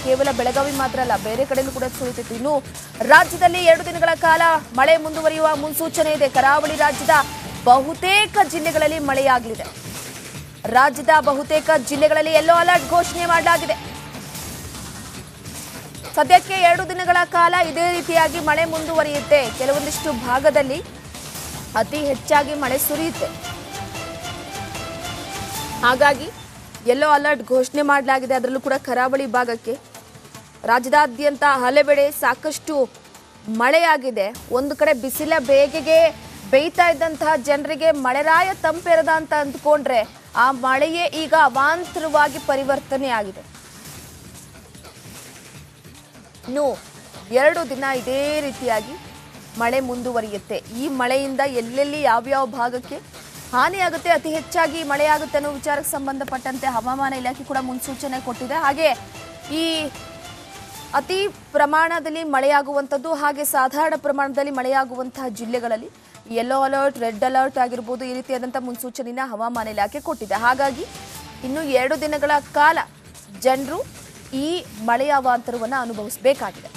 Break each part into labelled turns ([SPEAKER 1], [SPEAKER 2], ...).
[SPEAKER 1] ಕೇವಲ ಬೆಳಗಾವಿ ಮಾತ್ರ ಅಲ್ಲ, ಬೇರೆ ಕಡೆಯೂ ಕೂಡ ಸುರಿಯುತ್ತಿತ್ತು. ಇನ್ನು ರಾಜ್ಯದಲ್ಲಿ 2 ದಿನಗಳ ಕಾಲ ಮಳೆ ಮುಂದುವರಿಯುವ ಮುನ್ಸೂಚನೆ ಇದೆ. ಕರಾವಳಿ ರಾಜ್ಯದ ಬಹುತೇಕ ಜಿಲ್ಲೆಗಳಲ್ಲಿ ಮಳೆಯಾಗಲಿದೆ. ರಾಜ್ಯದ ಬಹುತೇಕ ಜಿಲ್ಲೆಗಳಲ್ಲಿ ಯೆಲ್ಲೋ ಅಲರ್ಟ್ ಘೋಷಣೆ ಮಾಡಲಾಗಿದೆ. ಸದ್ಯಕ್ಕೆ 2 ದಿನಗಳ ಕಾಲ ಇದೇ ರೀತಿಯಾಗಿ ಮಳೆ ಮುಂದುವರಿಯುತ್ತೆ. ಕೆಲವೊಂದಿಷ್ಟು ಭಾಗದಲ್ಲಿ ಅತಿ ಹೆಚ್ಚಾಗಿ ಮಳೆ ಸುರಿಯುತ್ತೆ. ಹಾಗಾಗಿ ಯೆಲ್ಲೋ ಅಲರ್ಟ್ ಘೋಷಣೆ ಮಾಡಲಾಗಿದೆ. ಅದರಲ್ಲೂ ಕೂಡ ಕರಾವಳಿ ಭಾಗಕ್ಕೆ ರಾಜ್ಯದಾದ್ಯಂತ ಹಲವೆಡೆ ಸಾಕಷ್ಟು ಮಳೆಯಾಗಿದೆ. ಒಂದು ಕಡೆ ಬಿಸಿಲ ಬೇಗೆಗೆ ಬೇಯ್ತಾ ಇದ್ದಂತಹ ಜನರಿಗೆ ಮಳೆರಾಯ ತಂಪೆರದ ಅಂತ ಅಂದ್ಕೊಂಡ್ರೆ ಆ ಮಳೆಯೇ ಈಗ ಅವಾಂತರವಾಗಿ ಪರಿವರ್ತನೆ ಆಗಿದೆ. ಇನ್ನು 2 ದಿನ ಇದೇ ರೀತಿಯಾಗಿ ಮಳೆ ಮುಂದುವರಿಯುತ್ತೆ. ಈ ಮಳೆಯಿಂದ ಎಲ್ಲೆಲ್ಲಿ ಯಾವ್ಯಾವ ಭಾಗಕ್ಕೆ ಹಾನಿಯಾಗುತ್ತೆ, ಅತಿ ಹೆಚ್ಚಾಗಿ ಮಳೆಯಾಗುತ್ತೆ ಅನ್ನೋ ವಿಚಾರಕ್ಕೆ ಸಂಬಂಧಪಟ್ಟಂತೆ ಹವಾಮಾನ ಇಲಾಖೆ ಕೂಡ ಮುನ್ಸೂಚನೆ ಕೊಟ್ಟಿದೆ. ಹಾಗೆ ಈ ಅತಿ ಪ್ರಮಾಣದಲ್ಲಿ ಮಳೆಯಾಗುವಂಥದ್ದು ಹಾಗೆ ಸಾಧಾರಣ ಪ್ರಮಾಣದಲ್ಲಿ ಮಳೆಯಾಗುವಂತಹ ಜಿಲ್ಲೆಗಳಲ್ಲಿ ಯೆಲ್ಲೋ ಅಲರ್ಟ್, ರೆಡ್ ಅಲರ್ಟ್ ಆಗಿರ್ಬೋದು, ಈ ರೀತಿಯಾದಂಥ ಮುನ್ಸೂಚನೆಯನ್ನು ಹವಾಮಾನ ಇಲಾಖೆ ಕೊಟ್ಟಿದೆ. ಹಾಗಾಗಿ ಇನ್ನು 2 ದಿನಗಳ ಕಾಲ ಜನರು ಈ ಮಳೆಯ ಅವಾಂತರವನ್ನು ಅನುಭವಿಸಬೇಕಾಗಿದೆ.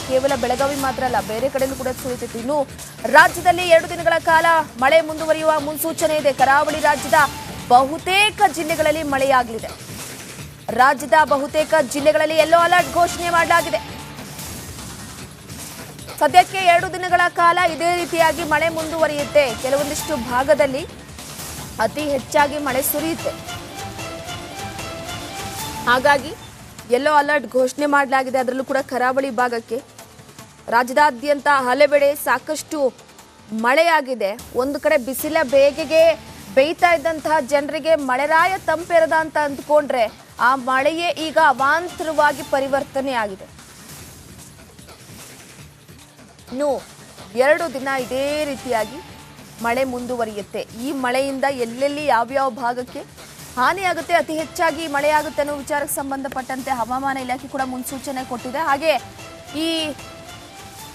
[SPEAKER 1] ಕೇವಲ ಬೆಳಗಾವಿ ಮಾತ್ರ ಅಲ್ಲ, ಬೇರೆ ಕಡೆಯೂ ಕೂಡ ಸುರಿಯುತ್ತಿತ್ತು. ಇನ್ನು ರಾಜ್ಯದಲ್ಲಿ 2 ದಿನಗಳ ಕಾಲ ಮಳೆ ಮುಂದುವರಿಯುವ ಮುನ್ಸೂಚನೆ ಇದೆ. ಕರಾವಳಿ ರಾಜ್ಯದ ಬಹುತೇಕ ಜಿಲ್ಲೆಗಳಲ್ಲಿ ಮಳೆಯಾಗಲಿದೆ. ರಾಜ್ಯದ ಬಹುತೇಕ ಜಿಲ್ಲೆಗಳಲ್ಲಿ ಯೆಲ್ಲೋ ಅಲರ್ಟ್ ಘೋಷಣೆ ಮಾಡಲಾಗಿದೆ. ಸದ್ಯಕ್ಕೆ 2 ದಿನಗಳ ಕಾಲ ಇದೇ ರೀತಿಯಾಗಿ ಮಳೆ ಮುಂದುವರಿಯುತ್ತೆ. ಕೆಲವೊಂದಿಷ್ಟು ಭಾಗದಲ್ಲಿ ಅತಿ ಹೆಚ್ಚಾಗಿ ಮಳೆ ಸುರಿಯುತ್ತೆ. ಹಾಗಾಗಿ ಯೆಲ್ಲೋ ಅಲರ್ಟ್ ಘೋಷಣೆ ಮಾಡಲಾಗಿದೆ. ಅದರಲ್ಲೂ ಕೂಡ ಕರಾವಳಿ ಭಾಗಕ್ಕೆ ರಾಜ್ಯದಾದ್ಯಂತ ಹಲವೆಡೆ ಸಾಕಷ್ಟು ಮಳೆಯಾಗಿದೆ. ಒಂದು ಕಡೆ ಬಿಸಿಲ ಬೇಗೆಗೆ ಬೇಯ್ತಾ ಇದ್ದಂತಹ ಜನರಿಗೆ ಮಳೆರಾಯ ತಂಪೆರದ ಅಂತ ಅಂದ್ಕೊಂಡ್ರೆ ಆ ಮಳೆಯೇ ಈಗ ಅವಾಂತರವಾಗಿ ಪರಿವರ್ತನೆ ಆಗಿದೆ. ಇನ್ನು 2 ದಿನ ಇದೇ ರೀತಿಯಾಗಿ ಮಳೆ ಮುಂದುವರಿಯುತ್ತೆ. ಈ ಮಳೆಯಿಂದ ಎಲ್ಲೆಲ್ಲಿ ಯಾವ್ಯಾವ ಭಾಗಕ್ಕೆ ಹಾನಿಯಾಗುತ್ತೆ, ಅತಿ ಹೆಚ್ಚಾಗಿ ಮಳೆಯಾಗುತ್ತೆ ಅನ್ನೋ ವಿಚಾರಕ್ಕೆ ಸಂಬಂಧಪಟ್ಟಂತೆ ಹವಾಮಾನ ಇಲಾಖೆ ಕೂಡ ಮುನ್ಸೂಚನೆ ಕೊಟ್ಟಿದೆ. ಹಾಗೆ ಈ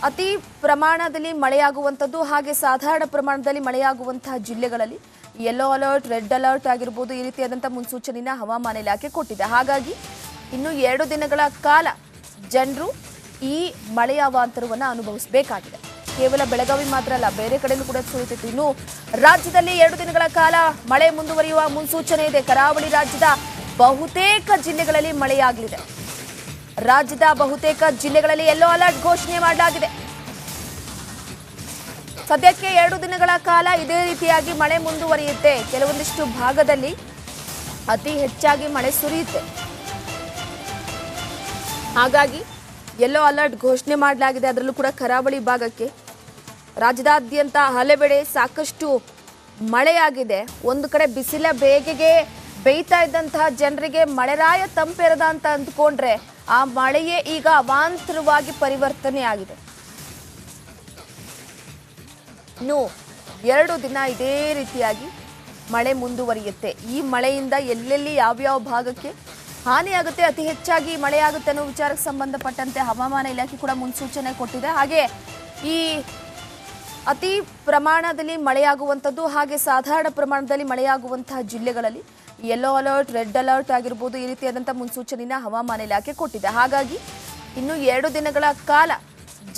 [SPEAKER 1] ಅತಿ ಪ್ರಮಾಣದಲ್ಲಿ ಮಳೆಯಾಗುವಂಥದ್ದು ಹಾಗೆ ಸಾಧಾರಣ ಪ್ರಮಾಣದಲ್ಲಿ ಮಳೆಯಾಗುವಂತಹ ಜಿಲ್ಲೆಗಳಲ್ಲಿ ಯೆಲ್ಲೋ ಅಲರ್ಟ್, ರೆಡ್ ಅಲರ್ಟ್ ಆಗಿರ್ಬೋದು, ಈ ರೀತಿಯಾದಂಥ ಮುನ್ಸೂಚನೆಯನ್ನು ಹವಾಮಾನ ಇಲಾಖೆ ಕೊಟ್ಟಿದೆ. ಹಾಗಾಗಿ ಇನ್ನು 2 ದಿನಗಳ ಕಾಲ ಜನರು ಈ ಮಳೆಯ ಅವಾಂತರವನ್ನು ಅನುಭವಿಸಬೇಕಾಗಿದೆ. ಕೇವಲ ಬೆಳಗಾವಿ ಮಾತ್ರ ಅಲ್ಲ, ಬೇರೆ ಕಡೆಯೂ ಕೂಡ ಸುರಿಯುತ್ತಿತ್ತು. ಇನ್ನು ರಾಜ್ಯದಲ್ಲಿ 2 ದಿನಗಳ ಕಾಲ ಮಳೆ ಮುಂದುವರಿಯುವ ಮುನ್ಸೂಚನೆ ಇದೆ. ಕರಾವಳಿ ರಾಜ್ಯದ ಬಹುತೇಕ ಜಿಲ್ಲೆಗಳಲ್ಲಿ ಮಳೆಯಾಗಲಿದೆ. ರಾಜ್ಯದ ಬಹುತೇಕ ಜಿಲ್ಲೆಗಳಲ್ಲಿ ಯೆಲ್ಲೋ ಅಲರ್ಟ್ ಘೋಷಣೆ ಮಾಡಲಾಗಿದೆ. ಸದ್ಯಕ್ಕೆ 2 ದಿನಗಳ ಕಾಲ ಇದೇ ರೀತಿಯಾಗಿ ಮಳೆ ಮುಂದುವರಿಯುತ್ತೆ. ಕೆಲವೊಂದಿಷ್ಟು ಭಾಗದಲ್ಲಿ ಅತಿ ಹೆಚ್ಚಾಗಿ ಮಳೆ ಸುರಿಯುತ್ತೆ. ಹಾಗಾಗಿ ಯೆಲ್ಲೋ ಅಲರ್ಟ್ ಘೋಷಣೆ ಮಾಡಲಾಗಿದೆ. ಅದರಲ್ಲೂ ಕೂಡ ಕರಾವಳಿ ಭಾಗಕ್ಕೆ ರಾಜ್ಯದಾದ್ಯಂತ ಹಲವೆಡೆ ಸಾಕಷ್ಟು ಮಳೆಯಾಗಿದೆ. ಒಂದು ಕಡೆ ಬಿಸಿಲ ಬೇಗೆಗೆ ಬೇಯ್ತಾ ಇದ್ದಂತಹ ಜನರಿಗೆ ಮಳೆರಾಯ ತಂಪೆರದ ಅಂತ ಅಂದ್ಕೊಂಡ್ರೆ ಆ ಮಳೆಯೇ ಈಗ ಅವಾಂತರವಾಗಿ ಪರಿವರ್ತನೆ ಆಗಿದೆ. ಇನ್ನು 2 ದಿನ ಇದೇ ರೀತಿಯಾಗಿ ಮಳೆ ಮುಂದುವರಿಯುತ್ತೆ. ಈ ಮಳೆಯಿಂದ ಎಲ್ಲೆಲ್ಲಿ ಯಾವ್ಯಾವ ಭಾಗಕ್ಕೆ ಹಾನಿಯಾಗುತ್ತೆ, ಅತಿ ಹೆಚ್ಚಾಗಿ ಮಳೆಯಾಗುತ್ತೆ ಅನ್ನೋ ವಿಚಾರಕ್ಕೆ ಸಂಬಂಧಪಟ್ಟಂತೆ ಹವಾಮಾನ ಇಲಾಖೆ ಕೂಡ ಮುನ್ಸೂಚನೆ ಕೊಟ್ಟಿದೆ. ಹಾಗೆ ಈ ಅತಿ ಪ್ರಮಾಣದಲ್ಲಿ ಮಳೆಯಾಗುವಂಥದ್ದು ಹಾಗೆ ಸಾಧಾರಣ ಪ್ರಮಾಣದಲ್ಲಿ ಮಳೆಯಾಗುವಂತಹ ಜಿಲ್ಲೆಗಳಲ್ಲಿ ಯೆಲ್ಲೋ ಅಲರ್ಟ್, ರೆಡ್ ಅಲರ್ಟ್ ಆಗಿರ್ಬೋದು, ಈ ರೀತಿಯಾದಂಥ ಮುನ್ಸೂಚನೆಯನ್ನು ಹವಾಮಾನ ಇಲಾಖೆ ಕೊಟ್ಟಿದೆ. ಹಾಗಾಗಿ ಇನ್ನು 2 ದಿನಗಳ ಕಾಲ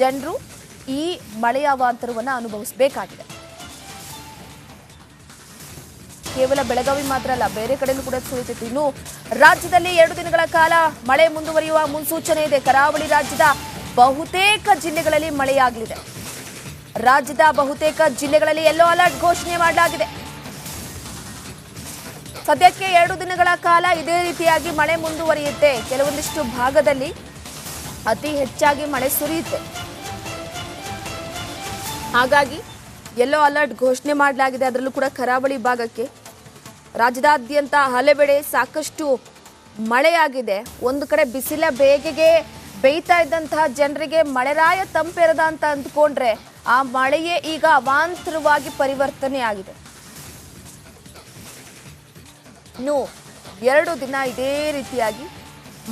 [SPEAKER 1] ಜನರು ಈ ಮಳೆಯ ಅವಾಂತರವನ್ನು ಅನುಭವಿಸಬೇಕಾಗಿದೆ. ಕೇವಲ ಬೆಳಗಾವಿ ಮಾತ್ರ ಅಲ್ಲ, ಬೇರೆ ಕಡೆಯೂ ಕೂಡ ಸುರಿಯುತ್ತಿತ್ತು. ಇನ್ನು ರಾಜ್ಯದಲ್ಲಿ 2 ದಿನಗಳ ಕಾಲ ಮಳೆ ಮುಂದುವರಿಯುವ ಮುನ್ಸೂಚನೆ ಇದೆ. ಕರಾವಳಿ ರಾಜ್ಯದ ಬಹುತೇಕ ಜಿಲ್ಲೆಗಳಲ್ಲಿ ಮಳೆಯಾಗಲಿದೆ. ರಾಜ್ಯದ ಬಹುತೇಕ ಜಿಲ್ಲೆಗಳಲ್ಲಿ ಯೆಲ್ಲೋ ಅಲರ್ಟ್ ಘೋಷಣೆ ಮಾಡಲಾಗಿದೆ. ಸದ್ಯಕ್ಕೆ 2 ದಿನಗಳ ಕಾಲ ಇದೇ ರೀತಿಯಾಗಿ ಮಳೆ ಮುಂದುವರಿಯುತ್ತೆ. ಕೆಲವೊಂದಿಷ್ಟು ಭಾಗದಲ್ಲಿ ಅತಿ ಹೆಚ್ಚಾಗಿ ಮಳೆ ಸುರಿಯುತ್ತೆ. ಹಾಗಾಗಿ ಯೆಲ್ಲೋ ಅಲರ್ಟ್ ಘೋಷಣೆ ಮಾಡಲಾಗಿದೆ. ಅದರಲ್ಲೂ ಕೂಡ ಕರಾವಳಿ ಭಾಗಕ್ಕೆ ರಾಜ್ಯದಾದ್ಯಂತ ಹಲವೆಡೆ ಸಾಕಷ್ಟು ಮಳೆಯಾಗಿದೆ. ಒಂದು ಕಡೆ ಬಿಸಿಲ ಬೇಗೆಗೆ ಬೇಯ್ತಾ ಇದ್ದಂತಹ ಜನರಿಗೆ ಮಳೆರಾಯ ತಂಪೆರದ ಅಂತ ಅಂದ್ಕೊಂಡ್ರೆ ಆ ಮಳೆಯೇ ಈಗ ಅವಾಂತರವಾಗಿ ಪರಿವರ್ತನೆ ಆಗಿದೆ. ಇನ್ನು 2 ದಿನ ಇದೇ ರೀತಿಯಾಗಿ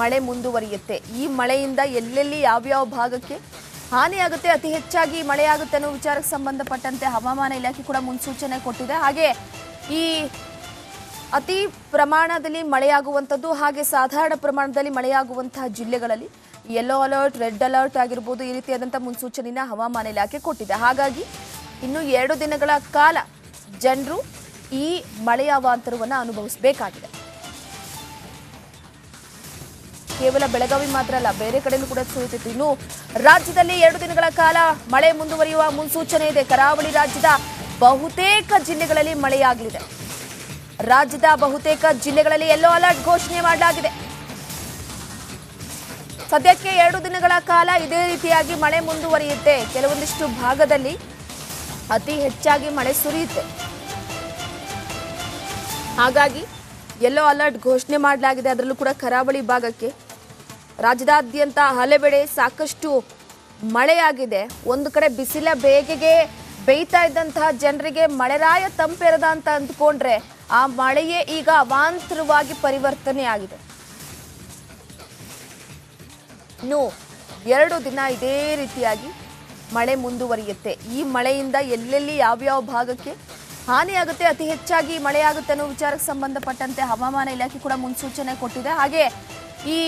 [SPEAKER 1] ಮಳೆ ಮುಂದುವರಿಯುತ್ತೆ. ಈ ಮಳೆಯಿಂದ ಎಲ್ಲೆಲ್ಲಿ ಯಾವ್ಯಾವ ಭಾಗಕ್ಕೆ ಹಾನಿಯಾಗುತ್ತೆ, ಅತಿ ಹೆಚ್ಚಾಗಿ ಮಳೆಯಾಗುತ್ತೆ ಅನ್ನೋ ವಿಚಾರಕ್ಕೆ ಸಂಬಂಧಪಟ್ಟಂತೆ ಹವಾಮಾನ ಇಲಾಖೆ ಕೂಡ ಮುನ್ಸೂಚನೆ ಕೊಟ್ಟಿದೆ. ಹಾಗೆ ಈ ಅತಿ ಪ್ರಮಾಣದಲ್ಲಿ ಮಳೆಯಾಗುವಂಥದ್ದು ಹಾಗೆ ಸಾಧಾರಣ ಪ್ರಮಾಣದಲ್ಲಿ ಮಳೆಯಾಗುವಂತಹ ಜಿಲ್ಲೆಗಳಲ್ಲಿ ಯೆಲ್ಲೋ ಅಲರ್ಟ್, ರೆಡ್ ಅಲರ್ಟ್ ಆಗಿರ್ಬೋದು, ಈ ರೀತಿಯಾದಂಥ ಮುನ್ಸೂಚನೆಯನ್ನ ಹವಾಮಾನ ಇಲಾಖೆ ಕೊಟ್ಟಿದೆ. ಹಾಗಾಗಿ ಇನ್ನು 2 ದಿನಗಳ ಕಾಲ ಜನರು ಈ ಮಳೆಯ ಅವಾಂತರವನ್ನು ಅನುಭವಿಸಬೇಕಾಗಿದೆ. ಕೇವಲ ಬೆಳಗಾವಿ ಮಾತ್ರ ಅಲ್ಲ, ಬೇರೆ ಕಡೆಯೂ ಕೂಡ ಸುರಿಯುತ್ತಿತ್ತು. ಇನ್ನು ರಾಜ್ಯದಲ್ಲಿ 2 ದಿನಗಳ ಕಾಲ ಮಳೆ ಮುಂದುವರಿಯುವ ಮುನ್ಸೂಚನೆ ಇದೆ. ಕರಾವಳಿ ರಾಜ್ಯದ ಬಹುತೇಕ ಜಿಲ್ಲೆಗಳಲ್ಲಿ ಮಳೆಯಾಗಲಿದೆ. ರಾಜ್ಯದ ಬಹುತೇಕ ಜಿಲ್ಲೆಗಳಲ್ಲಿ ಯೆಲ್ಲೋ ಅಲರ್ಟ್ ಘೋಷಣೆ ಮಾಡಲಾಗಿದೆ. ಸದ್ಯಕ್ಕೆ 2 ದಿನಗಳ ಕಾಲ ಇದೇ ರೀತಿಯಾಗಿ ಮಳೆ ಮುಂದುವರಿಯುತ್ತೆ. ಕೆಲವೊಂದಿಷ್ಟು ಭಾಗದಲ್ಲಿ ಅತಿ ಹೆಚ್ಚಾಗಿ ಮಳೆ ಸುರಿಯುತ್ತೆ. ಹಾಗಾಗಿ ಯೆಲ್ಲೋ ಅಲರ್ಟ್ ಘೋಷಣೆ ಮಾಡಲಾಗಿದೆ. ಅದರಲ್ಲೂ ಕೂಡ ಕರಾವಳಿ ಭಾಗಕ್ಕೆ ರಾಜ್ಯದಾದ್ಯಂತ ಹಲವೆಡೆ ಸಾಕಷ್ಟು ಮಳೆಯಾಗಿದೆ. ಒಂದು ಕಡೆ ಬಿಸಿಲ ಬೇಗೆಗೆ ಬೇಯ್ತಾ ಇದ್ದಂತಹ ಜನರಿಗೆ ಮಳೆರಾಯ ತಂಪೆರದ ಅಂತ ಅಂದ್ಕೊಂಡ್ರೆ ಆ ಮಳೆಯೇ ಈಗ ಅವಾಂತರವಾಗಿ ಪರಿವರ್ತನೆ ಆಗಿದೆ. ಇನ್ನು 2 ದಿನ ಇದೇ ರೀತಿಯಾಗಿ ಮಳೆ ಮುಂದುವರಿಯುತ್ತೆ. ಈ ಮಳೆಯಿಂದ ಎಲ್ಲೆಲ್ಲಿ ಯಾವ್ಯಾವ ಭಾಗಕ್ಕೆ ಹಾನಿಯಾಗುತ್ತೆ, ಅತಿ ಹೆಚ್ಚಾಗಿ ಮಳೆಯಾಗುತ್ತೆ ಅನ್ನೋ ವಿಚಾರಕ್ಕೆ ಸಂಬಂಧಪಟ್ಟಂತೆ ಹವಾಮಾನ ಇಲಾಖೆ ಕೂಡ ಮುನ್ಸೂಚನೆ ಕೊಟ್ಟಿದೆ. ಹಾಗೆ ಈ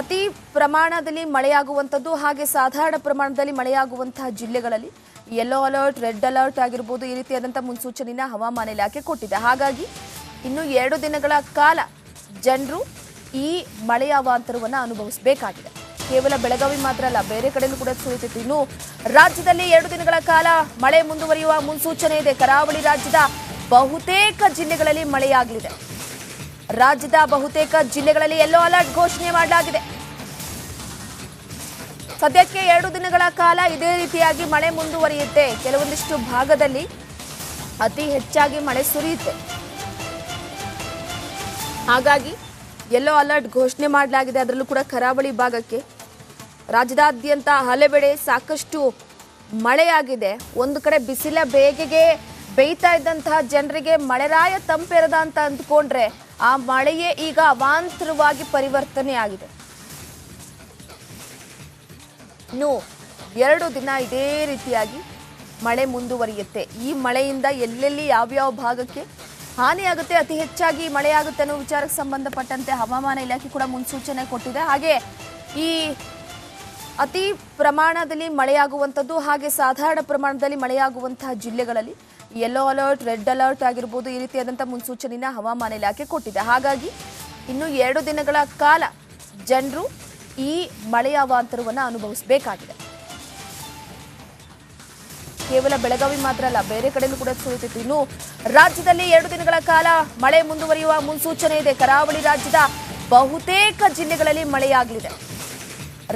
[SPEAKER 1] ಅತಿ ಪ್ರಮಾಣದಲ್ಲಿ ಮಳೆಯಾಗುವಂಥದ್ದು ಹಾಗೆ ಸಾಧಾರಣ ಪ್ರಮಾಣದಲ್ಲಿ ಮಳೆಯಾಗುವಂತಹ ಜಿಲ್ಲೆಗಳಲ್ಲಿ ಯೆಲ್ಲೋ ಅಲರ್ಟ್, ರೆಡ್ ಅಲರ್ಟ್ ಆಗಿರ್ಬೋದು, ಈ ರೀತಿಯಾದಂಥ ಮುನ್ಸೂಚನೆಯನ್ನ ಹವಾಮಾನ ಇಲಾಖೆ ಕೊಟ್ಟಿದೆ. ಹಾಗಾಗಿ ಇನ್ನು 2 ದಿನಗಳ ಕಾಲ ಜನರು ಈ ಮಳೆಯ ಅವಾಂತರವನ್ನು ಅನುಭವಿಸಬೇಕಾಗಿದೆ. ಕೇವಲ ಬೆಳಗಾವಿ ಮಾತ್ರ ಅಲ್ಲ, ಬೇರೆ ಕಡೆಯೂ ಕೂಡ ಸುರಿಯುತ್ತಿತ್ತು. ಇನ್ನು ರಾಜ್ಯದಲ್ಲಿ 2 ದಿನಗಳ ಕಾಲ ಮಳೆ ಮುಂದುವರಿಯುವ ಮುನ್ಸೂಚನೆ ಇದೆ. ಕರಾವಳಿ ರಾಜ್ಯದ ಬಹುತೇಕ ಜಿಲ್ಲೆಗಳಲ್ಲಿ ಮಳೆಯಾಗಲಿದೆ. ರಾಜ್ಯದ ಬಹುತೇಕ ಜಿಲ್ಲೆಗಳಲ್ಲಿ ಯೆಲ್ಲೋ ಅಲರ್ಟ್ ಘೋಷಣೆ ಮಾಡಲಾಗಿದೆ. ಸದ್ಯಕ್ಕೆ 2 ದಿನಗಳ ಕಾಲ ಇದೇ ರೀತಿಯಾಗಿ ಮಳೆ ಮುಂದುವರಿಯುತ್ತೆ. ಕೆಲವೊಂದಿಷ್ಟು ಭಾಗದಲ್ಲಿ ಅತಿ ಹೆಚ್ಚಾಗಿ ಮಳೆ ಸುರಿಯುತ್ತೆ. ಹಾಗಾಗಿ ಯೆಲ್ಲೋ ಅಲರ್ಟ್ ಘೋಷಣೆ ಮಾಡಲಾಗಿದೆ. ಅದರಲ್ಲೂ ಕೂಡ ಕರಾವಳಿ ಭಾಗಕ್ಕೆ ರಾಜ್ಯದಾದ್ಯಂತ ಹಲವೆಡೆ ಸಾಕಷ್ಟು ಮಳೆಯಾಗಿದೆ. ಒಂದು ಕಡೆ ಬಿಸಿಲ ಬೇಗೆಗೆ ಬೇಯ್ತಾ ಇದ್ದಂತಹ ಜನರಿಗೆ ಮಳೆರಾಯ ತಂಪೆರದ ಅಂತ ಅಂದ್ಕೊಂಡ್ರೆ ಆ ಮಳೆಯೇ ಈಗ ಅವಾಂತರವಾಗಿ ಪರಿವರ್ತನೆ ಆಗಿದೆ. ಇನ್ನು 2 ದಿನ ಇದೇ ರೀತಿಯಾಗಿ ಮಳೆ ಮುಂದುವರಿಯುತ್ತೆ. ಈ ಮಳೆಯಿಂದ ಎಲ್ಲೆಲ್ಲಿ ಯಾವ್ಯಾವ ಭಾಗಕ್ಕೆ ಹಾನಿಯಾಗುತ್ತೆ, ಅತಿ ಹೆಚ್ಚಾಗಿ ಮಳೆಯಾಗುತ್ತೆ ಅನ್ನೋ ವಿಚಾರಕ್ಕೆ ಸಂಬಂಧಪಟ್ಟಂತೆ ಹವಾಮಾನ ಇಲಾಖೆ ಕೂಡ ಮುನ್ಸೂಚನೆ ಕೊಟ್ಟಿದೆ. ಹಾಗೆ ಈ ಅತಿ ಪ್ರಮಾಣದಲ್ಲಿ ಮಳೆಯಾಗುವಂಥದ್ದು ಹಾಗೆ ಸಾಧಾರಣ ಪ್ರಮಾಣದಲ್ಲಿ ಮಳೆಯಾಗುವಂತಹ ಜಿಲ್ಲೆಗಳಲ್ಲಿ ಯೆಲ್ಲೋ ಅಲರ್ಟ್, ರೆಡ್ ಅಲರ್ಟ್ ಆಗಿರ್ಬೋದು, ಈ ರೀತಿಯಾದಂಥ ಮುನ್ಸೂಚನೆಯನ್ನ ಹವಾಮಾನ ಇಲಾಖೆ ಕೊಟ್ಟಿದೆ. ಹಾಗಾಗಿ ಇನ್ನು 2 ದಿನಗಳ ಕಾಲ ಜನರು ಈ ಮಳೆಯ ಅವಾಂತರವನ್ನು ಅನುಭವಿಸಬೇಕಾಗಿದೆ. ಕೇವಲ ಬೆಳಗಾವಿ ಮಾತ್ರ ಅಲ್ಲ, ಬೇರೆ ಕಡೆಯೂ ಕೂಡ ಸುರಿಯುತ್ತಿತ್ತು. ಇನ್ನು ರಾಜ್ಯದಲ್ಲಿ 2 ದಿನಗಳ ಕಾಲ ಮಳೆ ಮುಂದುವರಿಯುವ ಮುನ್ಸೂಚನೆ ಇದೆ. ಕರಾವಳಿ ರಾಜ್ಯದ ಬಹುತೇಕ ಜಿಲ್ಲೆಗಳಲ್ಲಿ ಮಳೆಯಾಗಲಿದೆ.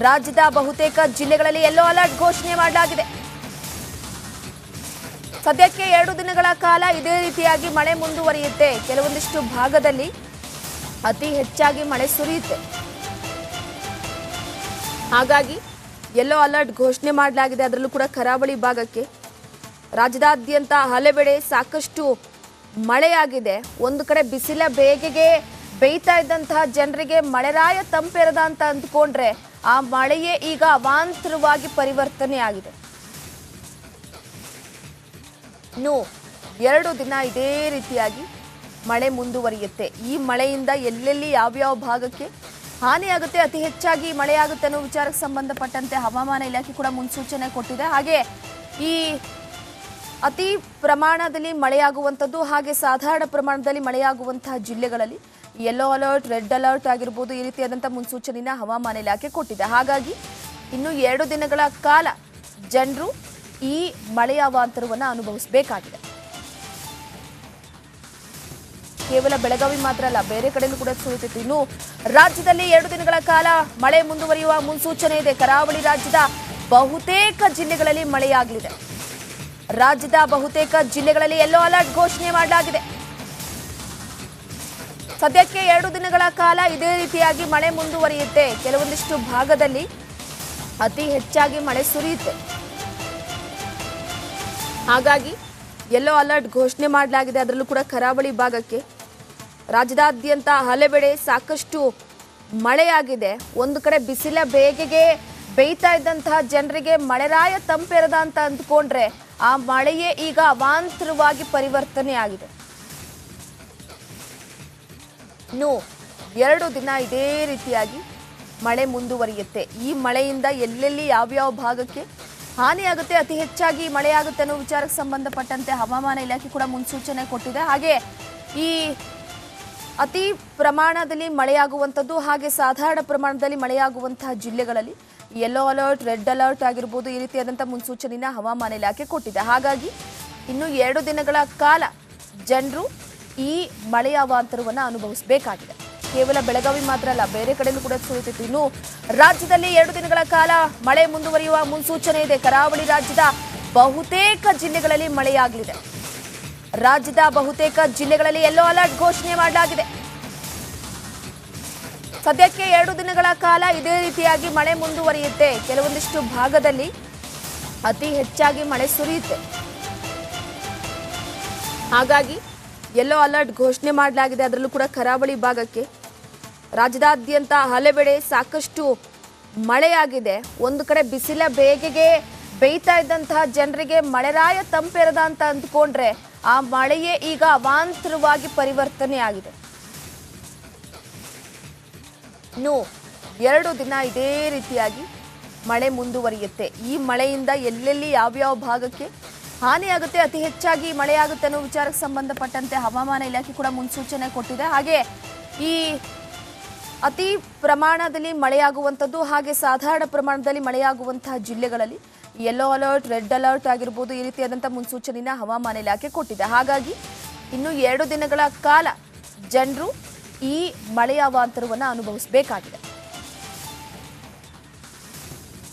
[SPEAKER 1] ರಾಜ್ಯದ ಬಹುತೇಕ ಜಿಲ್ಲೆಗಳಲ್ಲಿ ಯೆಲ್ಲೋ ಅಲರ್ಟ್ ಘೋಷಣೆ ಮಾಡಲಾಗಿದೆ. ಸದ್ಯಕ್ಕೆ 2 ದಿನಗಳ ಕಾಲ ಇದೇ ರೀತಿಯಾಗಿ ಮಳೆ ಮುಂದುವರಿಯುತ್ತೆ. ಕೆಲವೊಂದಿಷ್ಟು ಭಾಗದಲ್ಲಿ ಅತಿ ಹೆಚ್ಚಾಗಿ ಮಳೆ ಸುರಿಯುತ್ತೆ. ಹಾಗಾಗಿ ಯೆಲ್ಲೋ ಅಲರ್ಟ್ ಘೋಷಣೆ ಮಾಡಲಾಗಿದೆ. ಅದರಲ್ಲೂ ಕೂಡ ಕರಾವಳಿ ಭಾಗಕ್ಕೆ ರಾಜ್ಯದಾದ್ಯಂತ ಹಲವೆಡೆ ಸಾಕಷ್ಟು ಮಳೆಯಾಗಿದೆ. ಒಂದು ಕಡೆ ಬಿಸಿಲ ಬೇಗೆಗೆ ಬೇಯ್ತಾ ಇದ್ದಂತಹ ಜನರಿಗೆ ಮಳೆರಾಯ ತಂಪೆರದ ಅಂತ ಅಂದ್ಕೊಂಡ್ರೆ, ಆ ಮಳೆಯೇ ಈಗ ಅವಾಂತರವಾಗಿ ಪರಿವರ್ತನೆ ಆಗಿದೆ. ಇನ್ನು 2 ದಿನ ಇದೇ ರೀತಿಯಾಗಿ ಮಳೆ ಮುಂದುವರಿಯುತ್ತೆ. ಈ ಮಳೆಯಿಂದ ಎಲ್ಲೆಲ್ಲಿ ಯಾವ್ಯಾವ ಭಾಗಕ್ಕೆ ಹಾನಿಯಾಗುತ್ತೆ, ಅತಿ ಹೆಚ್ಚಾಗಿ ಮಳೆಯಾಗುತ್ತೆ ಅನ್ನೋ ವಿಚಾರಕ್ಕೆ ಸಂಬಂಧಪಟ್ಟಂತೆ ಹವಾಮಾನ ಇಲಾಖೆ ಕೂಡ ಮುನ್ಸೂಚನೆ ಕೊಟ್ಟಿದೆ. ಹಾಗೆ ಈ ಅತಿ ಪ್ರಮಾಣದಲ್ಲಿ ಮಳೆಯಾಗುವಂಥದ್ದು ಹಾಗೆ ಸಾಧಾರಣ ಪ್ರಮಾಣದಲ್ಲಿ ಮಳೆಯಾಗುವಂತಹ ಜಿಲ್ಲೆಗಳಲ್ಲಿ ಯೆಲ್ಲೋ ಅಲರ್ಟ್, ರೆಡ್ ಅಲರ್ಟ್ ಆಗಿರ್ಬೋದು, ಈ ರೀತಿಯಾದಂಥ ಮುನ್ಸೂಚನೆಯನ್ನ ಹವಾಮಾನ ಇಲಾಖೆ ಕೊಟ್ಟಿದೆ. ಹಾಗಾಗಿ ಇನ್ನು 2 ದಿನಗಳ ಕಾಲ ಜನರು ಈ ಮಳೆಯ ಅವಾಂತರವನ್ನು ಅನುಭವಿಸಬೇಕಾಗಿದೆ. ಕೇವಲ ಬೆಳಗಾವಿ ಮಾತ್ರ ಅಲ್ಲ, ಬೇರೆ ಕಡೆಯೂ ಕೂಡ ಸುರಿಯುತ್ತಿತ್ತು. ಇನ್ನು ರಾಜ್ಯದಲ್ಲಿ 2 ದಿನಗಳ ಕಾಲ ಮಳೆ ಮುಂದುವರಿಯುವ ಮುನ್ಸೂಚನೆ ಇದೆ. ಕರಾವಳಿ ರಾಜ್ಯದ ಬಹುತೇಕ ಜಿಲ್ಲೆಗಳಲ್ಲಿ ಮಳೆಯಾಗಲಿದೆ. ರಾಜ್ಯದ ಬಹುತೇಕ ಜಿಲ್ಲೆಗಳಲ್ಲಿ ಯೆಲ್ಲೋ ಅಲರ್ಟ್ ಘೋಷಣೆ ಮಾಡಲಾಗಿದೆ. ಸದ್ಯಕ್ಕೆ 2 ದಿನಗಳ ಕಾಲ ಇದೇ ರೀತಿಯಾಗಿ ಮಳೆ ಮುಂದುವರಿಯುತ್ತೆ. ಕೆಲವೊಂದಿಷ್ಟು ಭಾಗದಲ್ಲಿ ಅತಿ ಹೆಚ್ಚಾಗಿ ಮಳೆ ಸುರಿಯುತ್ತೆ. ಹಾಗಾಗಿ ಯೆಲ್ಲೋ ಅಲರ್ಟ್ ಘೋಷಣೆ ಮಾಡಲಾಗಿದೆ. ಅದರಲ್ಲೂ ಕೂಡ ಕರಾವಳಿ ಭಾಗಕ್ಕೆ ರಾಜ್ಯದಾದ್ಯಂತ ಹಲವೆಡೆ ಸಾಕಷ್ಟು ಮಳೆಯಾಗಿದೆ. ಒಂದು ಕಡೆ ಬಿಸಿಲ ಬೇಗೆಗೆ ಬೇಯ್ತಾ ಇದ್ದಂತಹ ಜನರಿಗೆ ಮಳೆರಾಯ ತಂಪೆರದ ಅಂತ ಅಂದ್ಕೊಂಡ್ರೆ ಆ ಮಳೆಯೇ ಈಗ ಅವಾಂತರವಾಗಿ ಪರಿವರ್ತನೆ ಆಗಿದೆ. ಇನ್ನು 2 ದಿನ ಇದೇ ರೀತಿಯಾಗಿ ಮಳೆ ಮುಂದುವರಿಯುತ್ತೆ. ಈ ಮಳೆಯಿಂದ ಎಲ್ಲೆಲ್ಲಿ ಯಾವ್ಯಾವ ಭಾಗಕ್ಕೆ ಹಾನಿಯಾಗುತ್ತೆ, ಅತಿ ಹೆಚ್ಚಾಗಿ ಮಳೆಯಾಗುತ್ತೆ ಅನ್ನೋ ವಿಚಾರಕ್ಕೆ ಸಂಬಂಧಪಟ್ಟಂತೆ ಹವಾಮಾನ ಇಲಾಖೆ ಕೂಡ ಮುನ್ಸೂಚನೆ ಕೊಟ್ಟಿದೆ. ಹಾಗೆ ಈ ಅತಿ ಪ್ರಮಾಣದಲ್ಲಿ ಮಳೆಯಾಗುವಂಥದ್ದು ಹಾಗೆ ಸಾಧಾರಣ ಪ್ರಮಾಣದಲ್ಲಿ ಮಳೆಯಾಗುವಂತಹ ಜಿಲ್ಲೆಗಳಲ್ಲಿ ಯೆಲ್ಲೋ ಅಲರ್ಟ್, ರೆಡ್ ಅಲರ್ಟ್ ಆಗಿರ್ಬೋದು, ಈ ರೀತಿಯಾದಂಥ ಮುನ್ಸೂಚನೆಯನ್ನು ಹವಾಮಾನ ಇಲಾಖೆ ಕೊಟ್ಟಿದೆ. ಹಾಗಾಗಿ ಇನ್ನು 2 ದಿನಗಳ ಕಾಲ ಜನರು ಈ ಮಳೆಯ ಅವಾಂತರವನ್ನು ಅನುಭವಿಸಬೇಕಾಗಿದೆ. ಕೇವಲ ಬೆಳಗಾವಿ ಮಾತ್ರ ಅಲ್ಲ, ಬೇರೆ ಕಡೆಯೂ ಕೂಡ ಸುರಿಯುತ್ತಿತ್ತು. ಇನ್ನು ರಾಜ್ಯದಲ್ಲಿ 2 ದಿನಗಳ ಕಾಲ ಮಳೆ ಮುಂದುವರಿಯುವ ಮುನ್ಸೂಚನೆ ಇದೆ. ಕರಾವಳಿ ರಾಜ್ಯದ ಬಹುತೇಕ ಜಿಲ್ಲೆಗಳಲ್ಲಿ ಮಳೆಯಾಗಲಿದೆ. ರಾಜ್ಯದ ಬಹುತೇಕ ಜಿಲ್ಲೆಗಳಲ್ಲಿ ಯೆಲ್ಲೋ ಅಲರ್ಟ್ ಘೋಷಣೆ ಮಾಡಲಾಗಿದೆ. ಸದ್ಯಕ್ಕೆ 2 ದಿನಗಳ ಕಾಲ ಇದೇ ರೀತಿಯಾಗಿ ಮಳೆ ಮುಂದುವರಿಯುತ್ತೆ. ಕೆಲವೊಂದಿಷ್ಟು ಭಾಗದಲ್ಲಿ ಅತಿ ಹೆಚ್ಚಾಗಿ ಮಳೆ ಸುರಿಯುತ್ತೆ. ಹಾಗಾಗಿ ಯೆಲ್ಲೋ ಅಲರ್ಟ್ ಘೋಷಣೆ ಮಾಡಲಾಗಿದೆ. ಅದರಲ್ಲೂ ಕೂಡ ಕರಾವಳಿ ಭಾಗಕ್ಕೆ ರಾಜ್ಯದಾದ್ಯಂತ ಹಲವೆಡೆ ಸಾಕಷ್ಟು ಮಳೆಯಾಗಿದೆ. ಒಂದು ಕಡೆ ಬಿಸಿಲ ಬೇಗೆಗೆ ಬೇಯ್ತಾ ಇದ್ದಂತಹ ಜನರಿಗೆ ಮಳೆರಾಯ ತಂಪೆರದ ಅಂತ ಅಂದ್ಕೊಂಡ್ರೆ ಆ ಮಳೆಯೇ ಈಗ ಅವಾಂತರವಾಗಿ ಪರಿವರ್ತನೆ ಆಗಿದೆ. ಇನ್ನು 2 ದಿನ ಇದೇ ರೀತಿಯಾಗಿ ಮಳೆ ಮುಂದುವರಿಯುತ್ತೆ. ಈ ಮಳೆಯಿಂದ ಎಲ್ಲೆಲ್ಲಿ ಯಾವ್ಯಾವ ಭಾಗಕ್ಕೆ ಹಾನಿಯಾಗುತ್ತೆ, ಅತಿ ಹೆಚ್ಚಾಗಿ ಮಳೆಯಾಗುತ್ತೆ ಅನ್ನೋ ವಿಚಾರಕ್ಕೆ ಸಂಬಂಧಪಟ್ಟಂತೆ ಹವಾಮಾನ ಇಲಾಖೆ ಕೂಡ ಮುನ್ಸೂಚನೆ ಕೊಟ್ಟಿದೆ. ಹಾಗೆ ಈ ಅತಿ ಪ್ರಮಾಣದಲ್ಲಿ ಮಳೆಯಾಗುವಂಥದ್ದು ಹಾಗೆ ಸಾಧಾರಣ ಪ್ರಮಾಣದಲ್ಲಿ ಮಳೆಯಾಗುವಂತಹ ಜಿಲ್ಲೆಗಳಲ್ಲಿ ಯೆಲ್ಲೋ ಅಲರ್ಟ್, ರೆಡ್ ಅಲರ್ಟ್ ಆಗಿರ್ಬೋದು, ಈ ರೀತಿಯಾದಂಥ ಮುನ್ಸೂಚನೆಯನ್ನು ಹವಾಮಾನ ಇಲಾಖೆ ಕೊಟ್ಟಿದೆ. ಹಾಗಾಗಿ ಇನ್ನು 2 ದಿನಗಳ ಕಾಲ ಜನರು ಈ ಮಳೆಯ ಅವಾಂತರವನ್ನು ಅನುಭವಿಸಬೇಕಾಗಿದೆ.